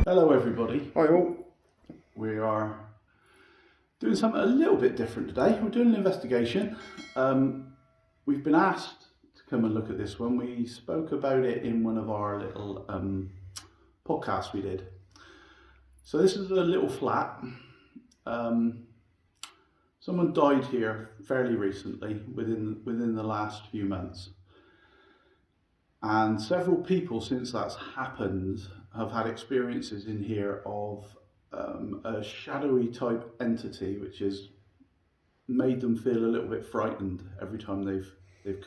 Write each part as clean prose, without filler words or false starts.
Hello everybody. Hi all. We are doing something a little bit different today. We're doing an investigation. We've been asked to come and look at this one. We spoke about it in one of our little podcasts we did. So this is a little flat. Someone died here fairly recently, within the last few months. And several people since that's happened have had experiences in here of a shadowy type entity which has made them feel a little bit frightened every time they've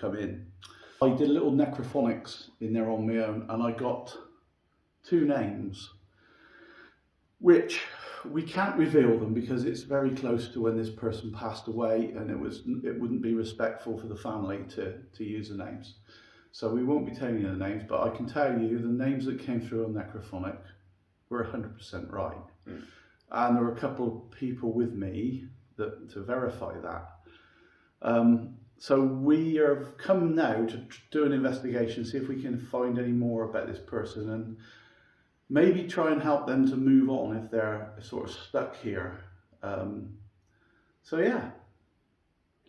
come in. I did a little necrophonics in there on my own, and I got two names which we can't reveal them because it's very close to when this person passed away, and it wouldn't be respectful for the family to use the names. So we won't be telling you the names, but I can tell you the names that came through on necrophonic were 100% right. And there were a couple of people with me to verify that. So we have come now to do an investigation, see if we can find any more about this person and maybe try and help them to move on if they're sort of stuck here. So yeah,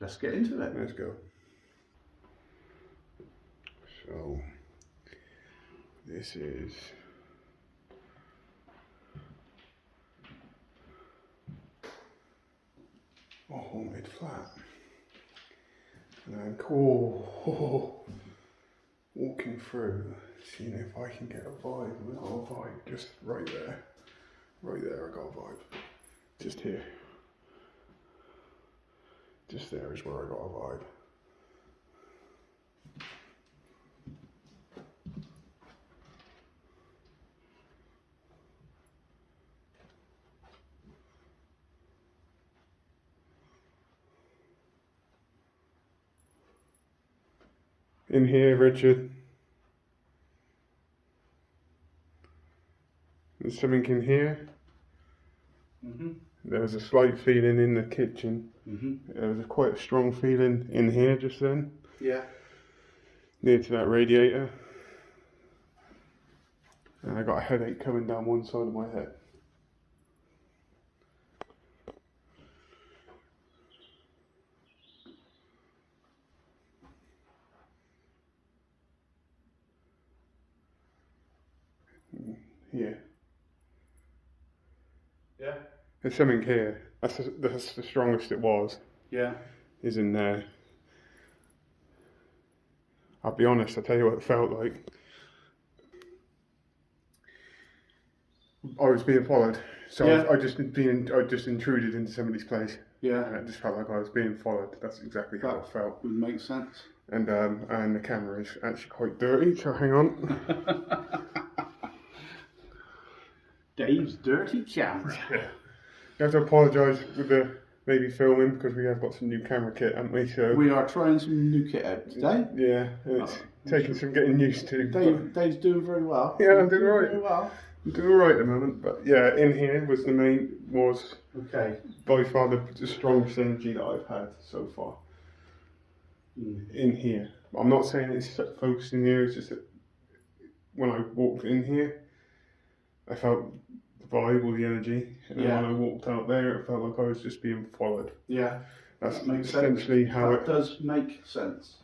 let's get into it. Let's go. So, this is a haunted flat. And I'm walking through, seeing if I can get a vibe. I got a vibe just right there. Right there, I got a vibe. Just here. Just there is where I got a vibe. In here, Richard. There's something in here. There was a slight feeling in the kitchen. There was quite a strong feeling in here just then. Yeah. Near to that radiator. And I got a headache coming down one side of my head. Here. Yeah. There's something here. That's the strongest it was. Yeah. Is in there. I'll be honest, I'll tell you what it felt like. I was being followed. So Yeah. I just intruded into somebody's place. Yeah. And it just felt like I was being followed. That's exactly how it felt. Would make sense. And the camera is actually quite dirty, so hang on. Dave's dirty camera. Yeah. You have to apologise with the maybe filming because we have got some new camera kit, haven't we? So we are trying some new kit out today. Yeah, it's taking some getting used to. Dave's doing very well. Yeah, I'm doing alright. Very well. I'm doing alright at the moment, but yeah, in here was okay. By far the strongest energy that I've had so far. In here. I'm not saying it's focused in here, it's just that when I walked in here, I felt the vibe or the energy, and then when I walked out there, it felt like I was just being followed. Yeah, that's that makes essentially sense. how it does make sense.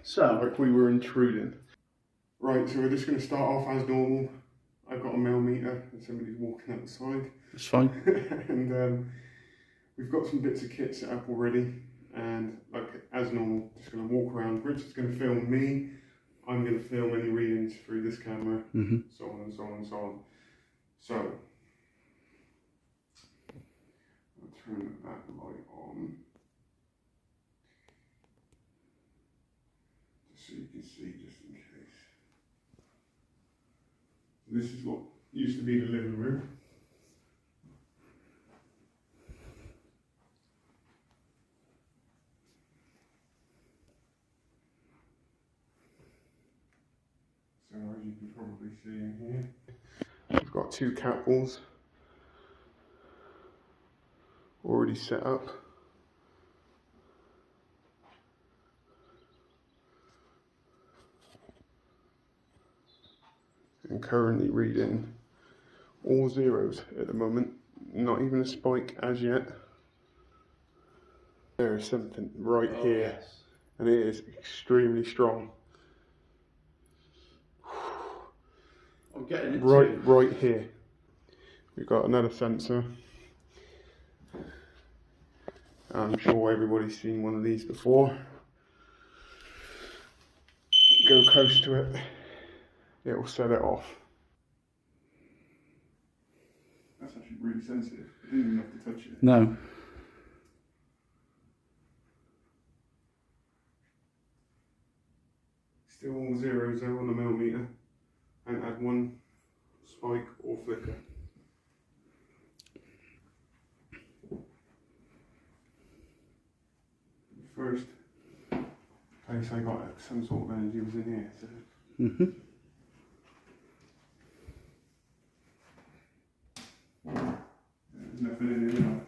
So, like we were intruding. Right, so we're just going to start off as normal. I've got a millimeter, and somebody's walking outside. That's fine. And we've got some bits of kit set up already, and like as normal, just going to walk around. Richard's going to film me. I'm going to film any readings through this camera, so on and so on and so on. So, I'll turn that light on, just so you can see, just in case. This is what used to be the living room. So as you can probably see in here, we've got two cat balls already set up. And currently reading All zeros at the moment. Not even a spike as yet. There is something right here. Yes. And it is extremely strong. I'm getting it Right, too. right here. We've got another sensor. I'm sure everybody's seen one of these before. Go close to it, it will set it off. That's actually really sensitive. I didn't even have to touch it. No. Still all zeros though on the millimeter. And had one spike or flicker. First place I got some sort of energy was in here. So. There's nothing in here now.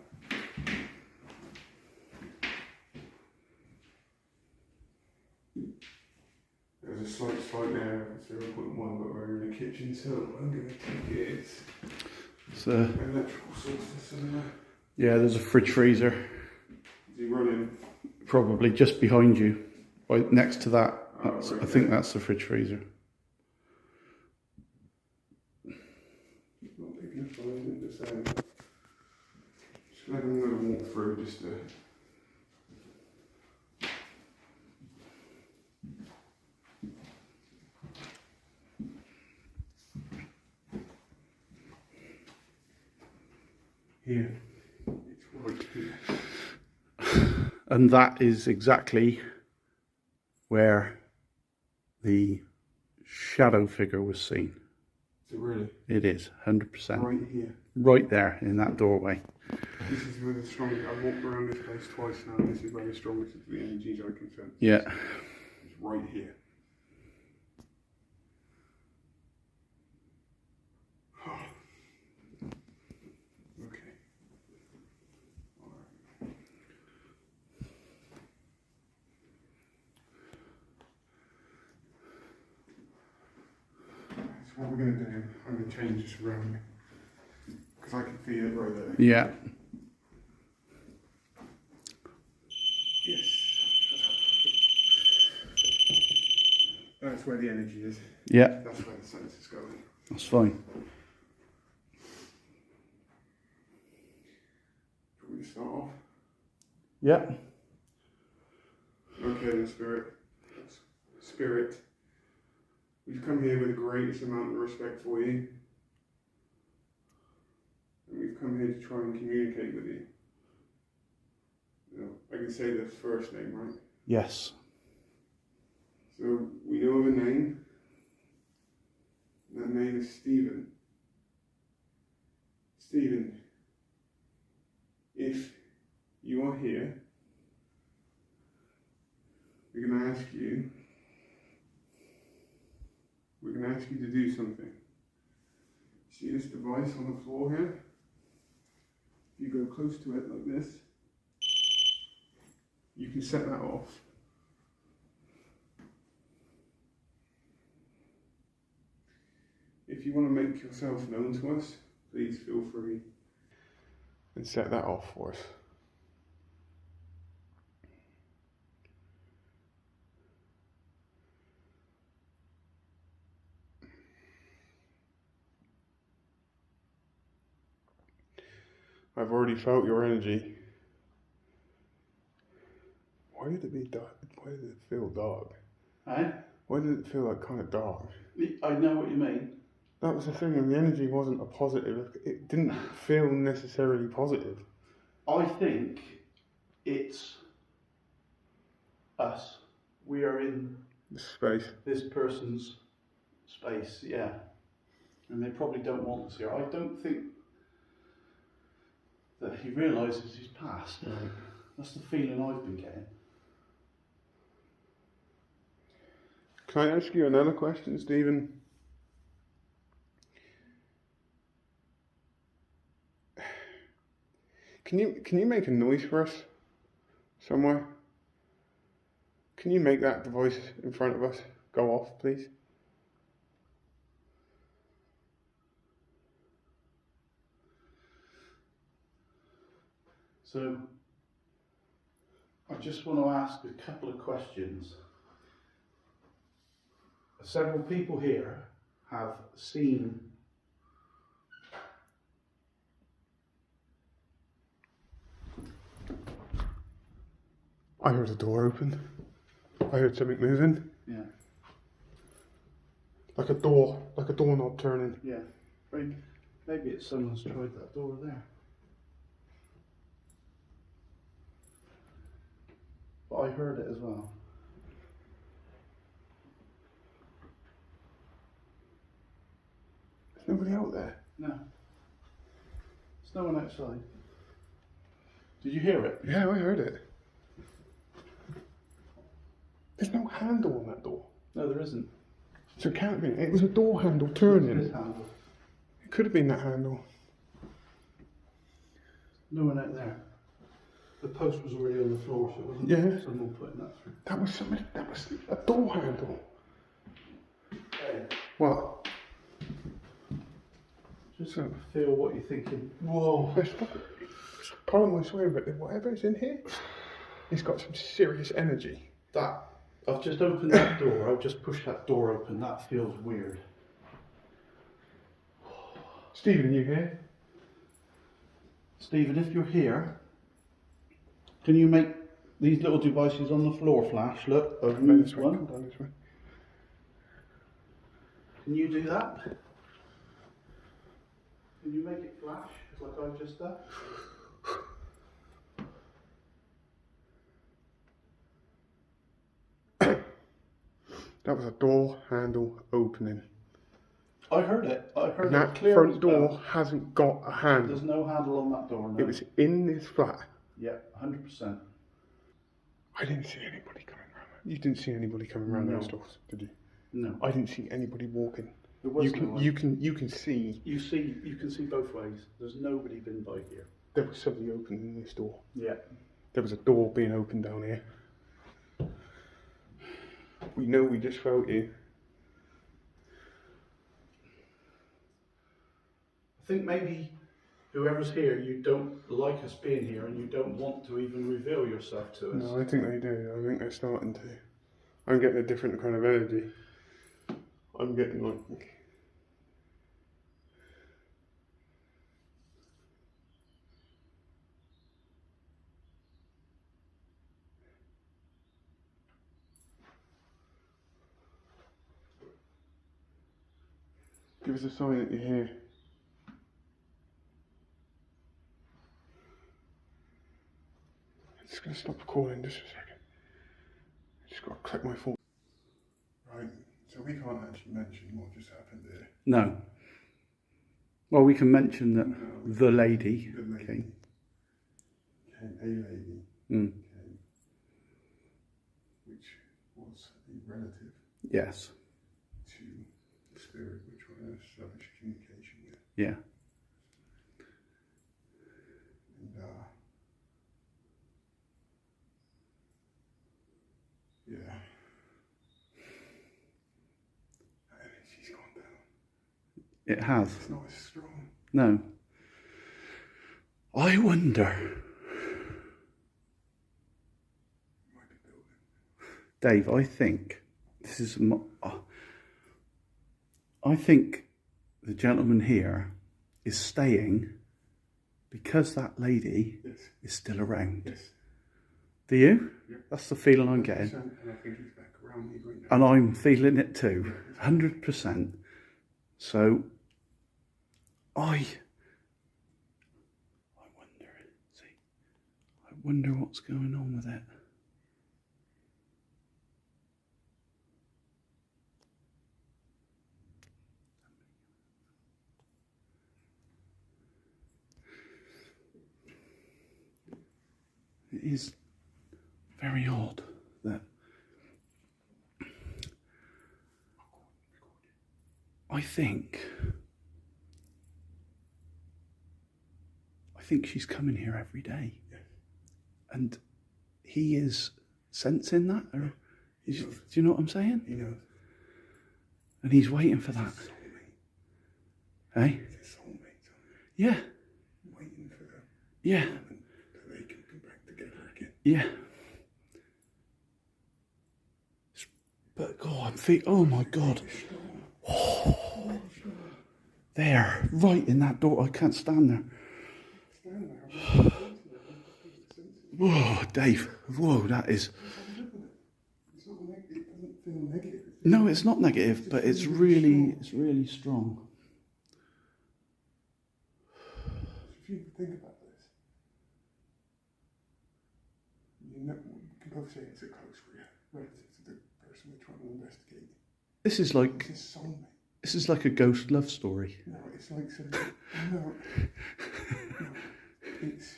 There's a slight there at 0.1, but we're in the kitchen, so I'm going to take it. It's Electrical source, isn't there? yeah, there's a fridge freezer. Is he running? Probably just behind you, right next to that. Right I think that's the fridge freezer. Not picking up on anything to say. Just let him walk through just to. Here. It's right here. And that is exactly where the shadow figure was seen. Is it really? It is, 100%. Right here. Right there in that doorway. This is where the strongest. I've walked around this place twice now, and this is where the strongest of the energies I can sense. Yeah. It's right here. Okay. Alright. So what we're going to do, I'm going to change this around because I can feel it right there. Yeah. Yes. That's where the energy is. Yeah, That's where the sense is going. that's fine. Do we start off? Yeah. Okay then, Spirit. Spirit. We've come here with the greatest amount of respect for you. And we've come here to try and communicate with you. I can say the first name, right? Yes. So we know of a name. That name is Stephen. Stephen, if you are here, we're going to ask you to do something. See this device on the floor here? If you go close to it like this, you can set that off. If you want to make yourself known to us, please feel free and set that off for us. I've already felt your energy. Why did it be dark? Why did it feel dark? Eh? Why did it feel like kind of dark? I know what you mean. That was the thing, and the energy wasn't a positive. It didn't feel necessarily positive. I think it's us. We are in The space. this person's space, yeah. And they probably don't want us here. I don't think that he realises he's passed. Right. That's the feeling I've been getting. Can I ask you another question, Stephen? Can you make a noise for us somewhere? Can you make that device in front of us go off, please? So I just want to ask a couple of questions. Several people here have seen I heard a door open. I heard something moving. Yeah. Like a doorknob turning. Yeah. Maybe it's someone's tried that door there. But I heard it as well. There's nobody out there. No. There's no one outside. Did you hear it? Yeah, I heard it. There's no handle on that door. No, there isn't. So it can't be. It was a door handle turning. This handle. It could have been that handle. No one out there. The post was already on the floor, so it wasn't someone putting that through. That was a door handle. Okay. What? Just feel what you're thinking. Whoa. Pardon my swearing, but whatever's in here, it's got some serious energy. I've just opened that door. I've just pushed that door open. That feels weird. Stephen, are you here? Stephen, if you're here, can you make these little devices on the floor flash? Look, I've moved one. Come down this way. Can you do that? Can you make it flash like I've just done? That was a door handle opening. I heard it. I heard And it that clear front as door bell. hasn't got a handle. There's no handle on that door. No. It was in this flat. Yeah, 100%. I didn't see anybody coming around. You didn't see anybody coming around No. those doors, did you? No. I didn't see anybody walking. There was You no can one. you can see You can see both ways. There's nobody been by here. there was somebody opening this door. Yeah. There was a door being opened down here. We know we just felt you. I think maybe whoever's here, you don't like us being here and you don't want to even reveal yourself to us. No, I think they do. I think they're starting to. I'm getting a different kind of energy. I'm getting like. Give us a sign that you're here. I'm just going to stop recording just for a second. I just got to click my phone. Right, so we can't actually mention what just happened there. No. Well, we can mention that the lady The lady. came. A lady Mm. came, which was a relative Yes. to the spirit which we're going to establish communication with. Yeah. And yeah. That energy's gone down. It has. It's not as strong. No. I wonder. Might be building. Dave, I think this is. I think the gentleman here is staying because that lady Yes. is still around. Yes. Do you? Yeah. That's the feeling I'm getting. 100%, and I think he's back around me right now. And I'm feeling it too. 100%. So, I wonder what's going on with it. It is very odd that I think she's coming here every day. Yes. And he is sensing that, or do you know what I'm saying? He knows. And he's waiting for that. Soulmate. Eh? It's a soulmate. Yeah. Waiting for the Yeah. moment that they Yeah. But God, oh my God. There, right in that door. I can't stand there. Whoa, Dave. Whoa, that is. No, it's not negative, but it's really strong. If you think about this, you can both say it's a close relative to the person we're trying to investigate. This is like. It's his soulmate. This is like a ghost love story. No, it's like no, it's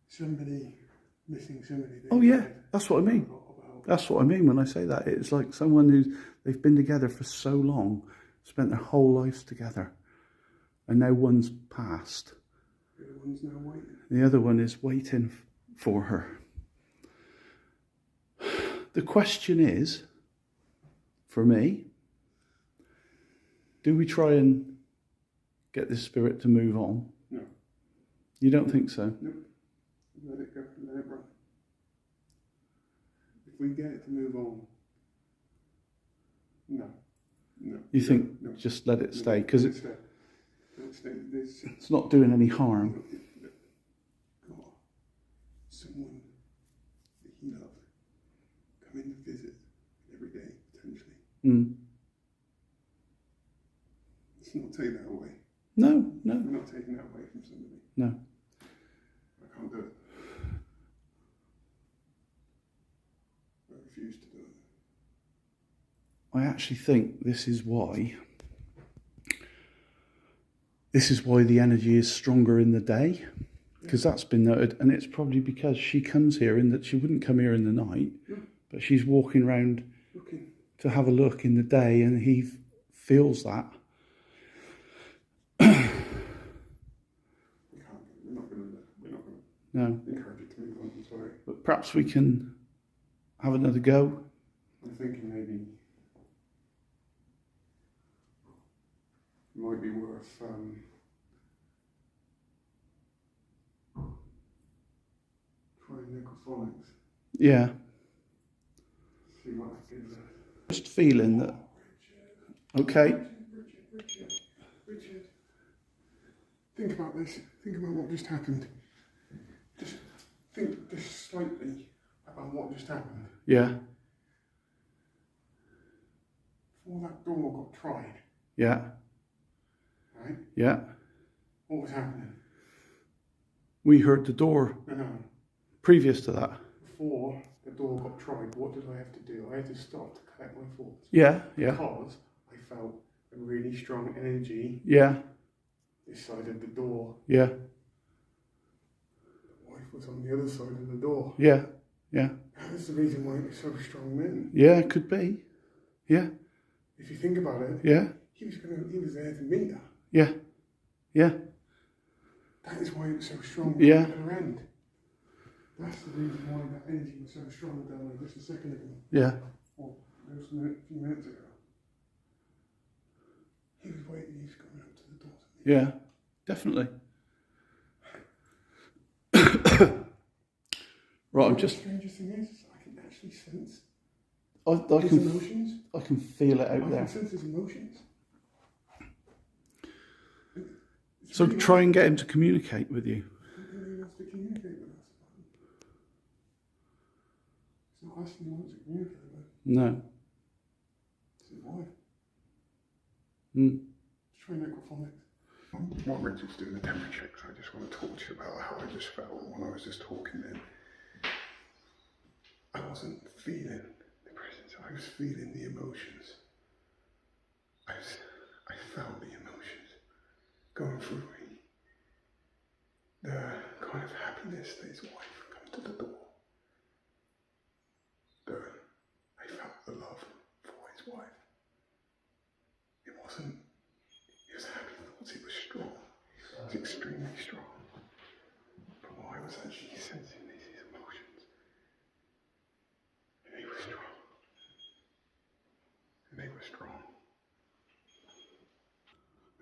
somebody missing somebody. Oh yeah, that's what I mean. That's what I mean when I say that. It's like someone they've been together for so long, spent their whole lives together, and now one's passed. The other one's now waiting. The other one is waiting for her. The question is, for me, do we try and get this spirit to move on? No. You don't think so? Nope. Let it go. Let it run. If we get it to move on, no. You think no. Just let it stay because it's not doing any harm. Someone that he loved coming to visit every day potentially. Mm. Let's not take that away. No. We're not taking that away from somebody. No. I can't do it. I refuse to do it. I actually think this is why the energy is stronger in the day, because that's been noted, and it's probably because she comes here in that she wouldn't come here in the night, but she's walking around to have a look in the day, and he feels that. No. Encourage it to move on, I'm sorry. But perhaps we can have another go. I'm thinking maybe it might be worth trying necrophonics. Yeah. See what that gives us. Just feeling that. Okay. Richard. Think about this. Think about what just happened. Just think just slightly about what just happened. Yeah. Before that door got tried. Yeah. Right? Yeah. What was happening? We heard the door. No. Previous to that. Before the door got tried, what did I have to do? I had to stop to collect my thoughts. Yeah. Because I felt a really strong energy. Yeah. This side of the door. Yeah. The wife was on the other side of the door. Yeah. Yeah. That's the reason why it was so strong then. Yeah, it could be. Yeah. If you think about it. Yeah. He was there to meet her. Yeah. Yeah. That is why it was so strong Yeah. at her end. That's the reason why that energy was so strong down there just a second ago. Yeah. Or just a few minutes ago. He was waiting, he was coming up to the door. Yeah. Definitely. Right, I'm just. The strangest thing is, I can actually sense I his emotions. I can feel it out I there. can sense his emotions. It's So really try and get him to communicate with you. I don't think he wants to communicate with us. It's not us he wants to communicate with. No. It's his wife. Mm. Let's try necrophonics. While Richard's doing the temperature checks, I just want to talk to you about how I just felt when I was just talking then. I wasn't feeling the presence, I was feeling the emotions. I felt the emotions going through me. The kind of happiness that his wife comes to the door. I felt the love for his wife. It was happy thoughts, it was strong. It was extremely strong. But what I was actually sensing is his emotions. And they were strong.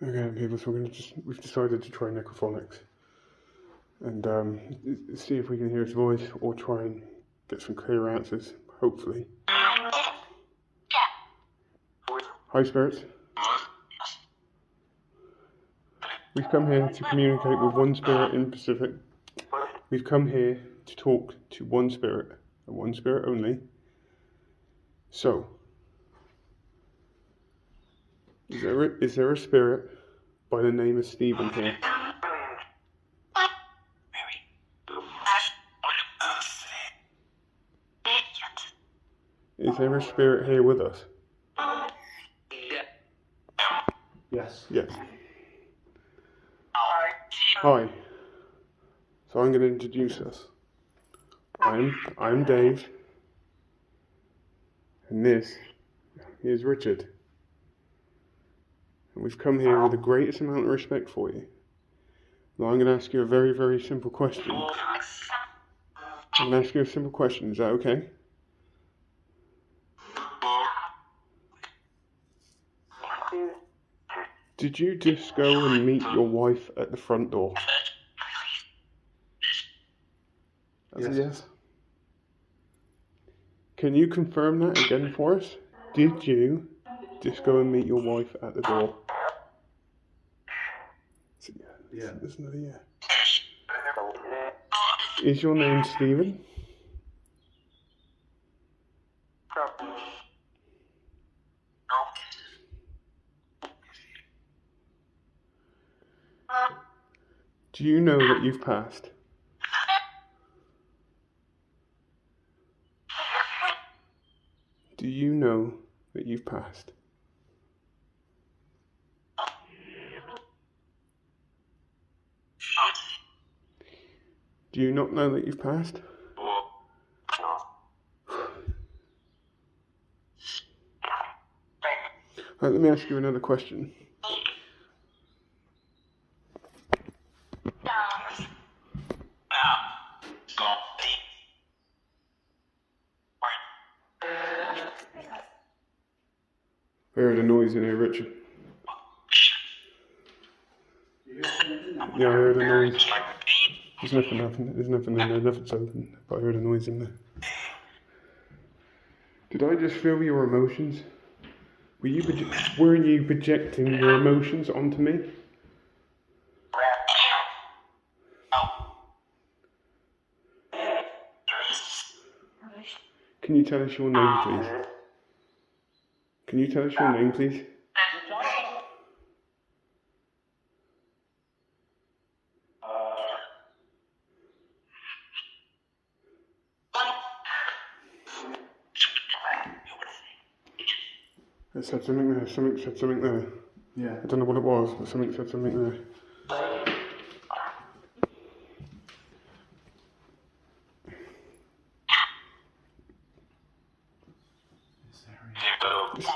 Okay, people, so we've decided to try necrophonics. and see if we can hear his voice or try and get some clear answers, hopefully. Hi, spirits. We've come here to communicate with one spirit in Pacific. We've come here to talk to one spirit, and one spirit only. So, is there a spirit by the name of Stephen here? Is there a spirit here with us? Yes. Yes. Hi. So I'm going to introduce us. I'm Dave, and this is Richard. And we've come here with the greatest amount of respect for you. Now I'm going to ask you a very, very simple question. I'm going to ask you a simple question. Is that okay? Did you just go and meet your wife at the front door? That's Yes. a yes. Can you confirm that again for us? Did you just go and meet your wife at the door? Yeah. There's another yeah. Is your name Stephen? Do you know that you've passed? Do you know that you've passed? Do you not know that you've passed? Right, let me ask you another question. I heard a noise in here, Richard. Yeah, I heard a noise. There's nothing in there, nothing's open, but I heard a noise in there. Did I just feel your emotions? Were you projecting your emotions onto me? Can you tell us your name, please? Can you tell us your name, please? It said something there, something said something there. Yeah. I don't know what it was, but something said something there.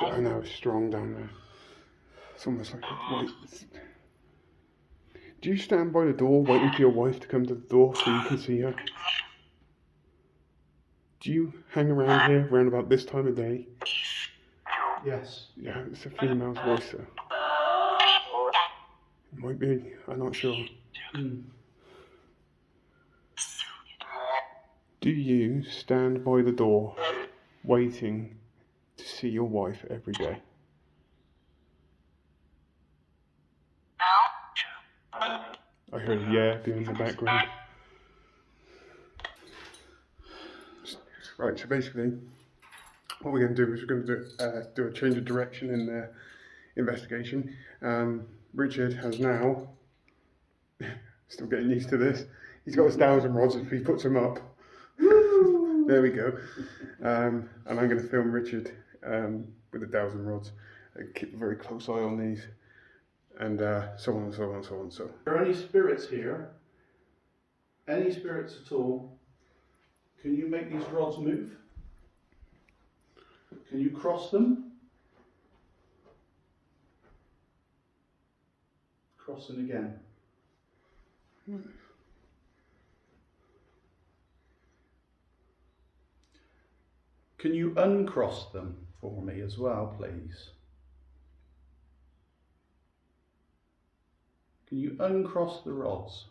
I know, it's strong down there. It's almost like a weight. Do you stand by the door waiting for your wife to come to the door so you can see her? Do you hang around here around about this time of day? Yes. Yeah, it's a female's voice, so. It might be, I'm not sure. Do you stand by the door waiting to see your wife every day? I heard a yeah in the background. Right, so basically, what we're going to do is we're going to do a change of direction in the investigation. Richard has now, still getting used to this, he's got his 1,000 rods if he puts them up. There we go. And I'm going to film Richard with 1,000 rods and keep a very close eye on these. And so on and so on and so on. So. Are there any spirits here? Any spirits at all? Can you make these rods move? Can you cross them? Crossing again. Can you uncross them for me as well, please? Can you uncross the rods?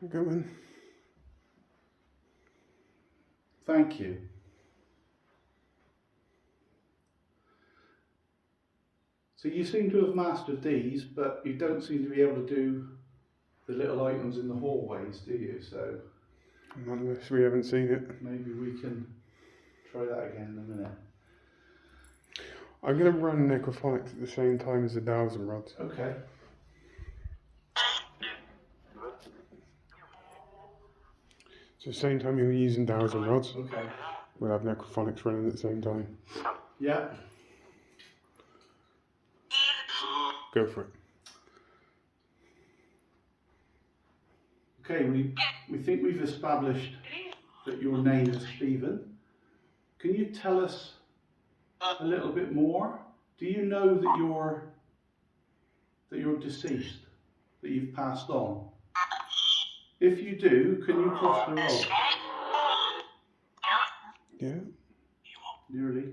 Go on. Thank you. So you seem to have mastered these, but you don't seem to be able to do the little items in the hallways, do you? So Not unless we haven't seen it. maybe we can try that again in a minute. I'm going to run necrophonics at the same time as the dowels and rods. Okay. So the same time you're using dowels and rods, Okay. we'll have necrophonics running at the same time. Yeah. Go for it. Okay, we think we've established that your name is Stephen. Can you tell us a little bit more? Do you know that you're deceased, that you've passed on? If you do, can you cross the road? Yeah. Nearly.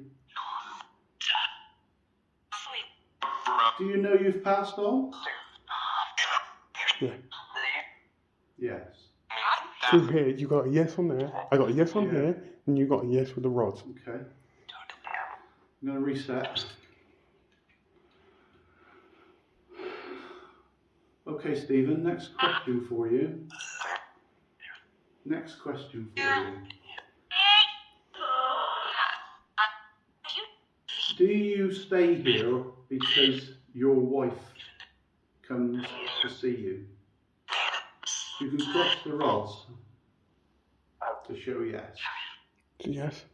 Do you know you've passed on? Yeah. Yes. So here, you got a yes on there, I got a yes on here, and you got a yes with the rods. Okay. I'm going to reset. Okay, Stephen, next question for you. Next question for you. Do you stay here because your wife comes to see you? You can cross the rods to show yes. So yes.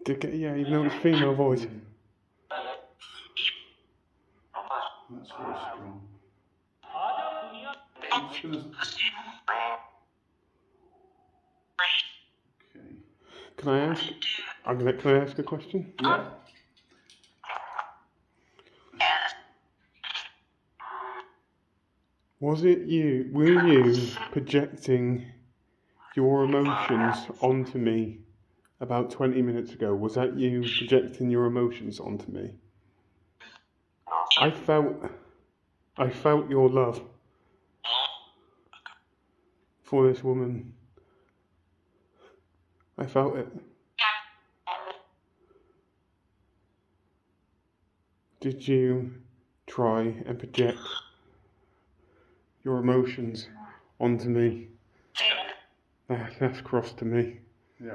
Did get a yeah, even though it's female voice. That's very strong. I'm just gonna... Okay. Can I ask? Can I ask a question? Yeah. Were you projecting your emotions onto me about 20 minutes ago? Was that you projecting your emotions onto me? I felt your love for this woman. I felt it. Did you try and project your emotions onto me? That's crossed to me. Yeah.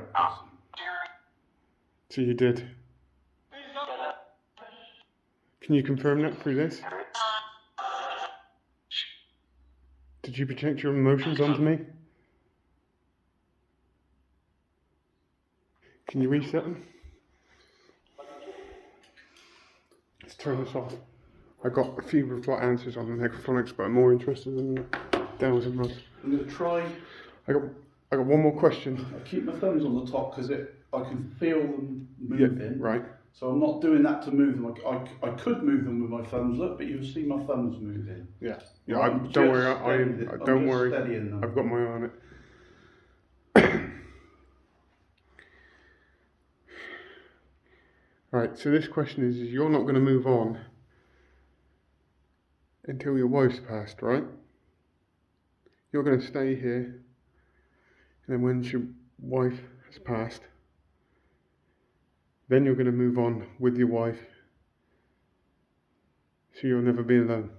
So you did. Can you confirm that through this? Did you project your emotions onto me? Can you reset them? Let's turn this off. I got a few reply answers on the necrophonics, but I'm more interested in the dowels and rods. I'm going to try. I got one more question. I keep my thumbs on the top because I can feel them moving. Yeah, right. So I'm not doing that to move them. I could move them with my thumbs, look, but you'll see my thumbs moving. Yeah. I'm Don't worry. Don't just worry. steadying them. I've got my eye on it. Right. So this question is you're not going to move on until your wife's passed, right? You're going to stay here, and then when your wife has passed, then you're going to move on with your wife, so you'll never be alone.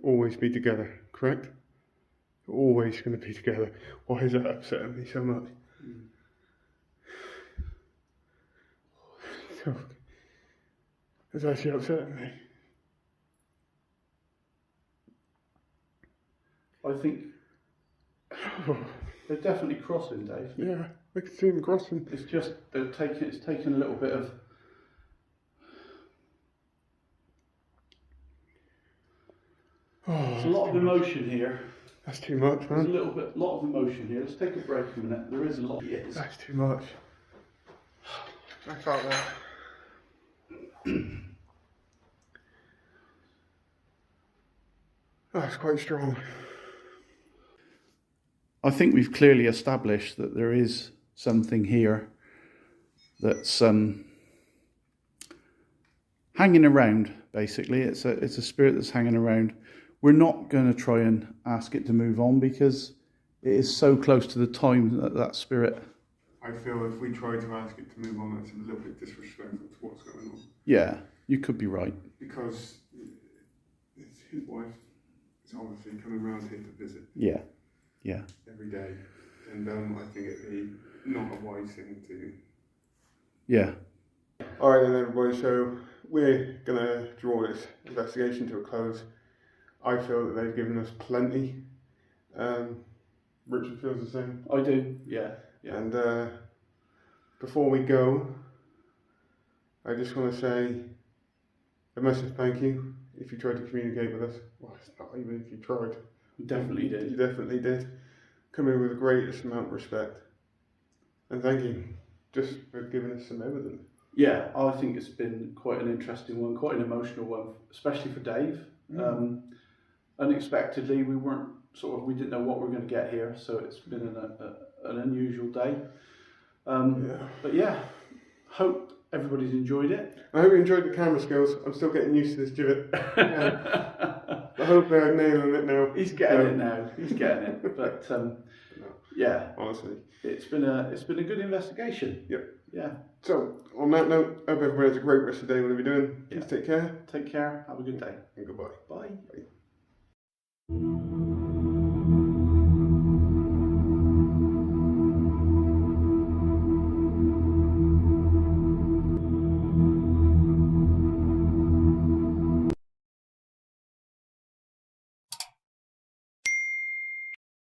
Always be together, correct? You're always going to be together. Why is that upsetting me so much? It's actually upsetting me. I think they're definitely crossing, Dave. Yeah, I can see them crossing. It's just it's taken a little bit of. There's a lot of emotion here. That's too much, There's man. a lot of emotion here. Let's take a break a minute. There is a lot. Yes. That's too much. I felt that. That's quite strong. I think we've clearly established that there is something here that's hanging around. Basically, it's a spirit that's hanging around. we're not going to try and ask it to move on because it is so close to the time that spirit. I feel if we try to ask it to move on, that's a little bit disrespectful to what's going on. Yeah, you could be right. Because it's his wife is obviously coming around here to visit. Yeah. Every day. And I think it'd be not a wise thing to do. Yeah. Alright then everybody, so we're going to draw this investigation to a close. I feel that they've given us plenty. Richard feels the same. I do, yeah. And before we go, I just want to say a massive thank you if you tried to communicate with us. Well, it's not even if you tried. You definitely did. You definitely did. Come in with the greatest amount of respect. And thank you just for giving us some evidence. Yeah, I think it's been quite an interesting one, quite an emotional one, especially for Dave. Unexpectedly, we didn't know what we were going to get here, so it's been an unusual day. But yeah, hope everybody's enjoyed it. I hope you enjoyed the camera skills. I'm still getting used to this gibbet. I hope they're nailing it now. He's getting it now. He's getting it. But yeah, honestly, it's been a good investigation. Yep. Yeah. So on that note, hope everybody has a great rest of the day. Whatever you're doing, please take care. Take care. Have a good day. And goodbye. Bye. Bye.